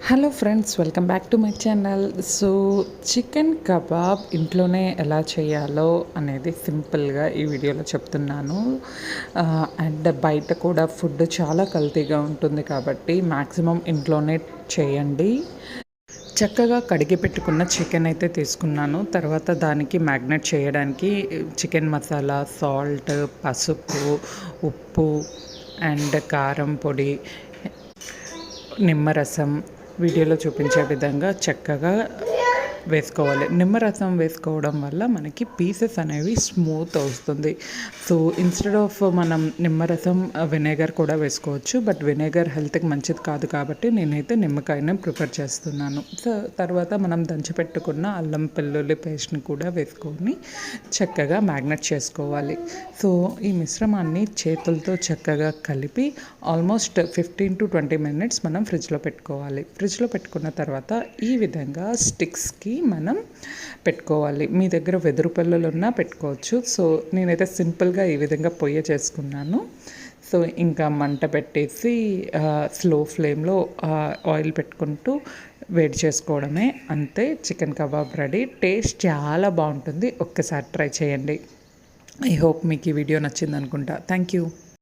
Hello friends, welcome back to my channel. So chicken kebab ఇంట్లోనే ఎలా చేయాలో అనేది సింపుల్గా ఈ వీడియోలో చెప్తున్నాను. అండ్ బయట కూడా ఫుడ్ చాలా కల్తీగా ఉంటుంది కాబట్టి మ్యాక్సిమం ఇంట్లోనే చేయండి. చక్కగా కడిగి పెట్టుకున్న చికెన్ అయితే తీసుకున్నాను. తర్వాత దానికి మ్యాగ్నేట్ చేయడానికి చికెన్ మసాలా, సాల్ట్, పసుపు, ఉప్పు అండ్ కారం పొడి, నిమ్మరసం వీడియోలో చూపించే విధంగా చక్కగా వేసుకోవాలి. నిమ్మరసం వేసుకోవడం వల్ల మనకి పీసెస్ అనేవి స్మూత్ వస్తుంది. సో ఇన్స్టెడ్ ఆఫ్ మనం నిమ్మరసం వెనిగర్ కూడా వేసుకోవచ్చు. బట్ వెనిగర్ హెల్త్కి మంచిది కాదు కాబట్టి నేనైతే నిమ్మకాయనే ప్రిఫర్ చేస్తున్నాను. సో తర్వాత మనం దంచిపెట్టుకున్న అల్లం వెల్లుల్లి పేస్ట్ని కూడా వేసుకొని చక్కగా మ్యాగ్నెట్ చేసుకోవాలి. సో ఈ మిశ్రమాన్ని చేతులతో చక్కగా కలిపి ఆల్మోస్ట్ 15 to 20 minutes మనం ఫ్రిడ్జ్లో పెట్టుకోవాలి. ఫ్రిడ్జ్లో పెట్టుకున్న తర్వాత ఈ విధంగా స్టిక్స్కి మనం పెట్టుకోవాలి. మీ దగ్గర వెదురు పళ్ళలు ఉన్నా పెట్టుకోవచ్చు. సో నేనైతే సింపుల్గా ఈ విధంగా పొయ్య చేసుకున్నాను. సో ఇంకా మంట పెట్టేసి స్లో ఫ్లేమ్లో ఆయిల్ పెట్టుకుంటూ వేడి చేసుకోవడమే. అంతే, చికెన్ కబాబ్ రెడీ. టేస్ట్ చాలా బాగుంటుంది. ఒక్కసారి ట్రై చేయండి. ఐ హోప్ మీకు ఈ వీడియో నచ్చింది అనుకుంటా. Thank you.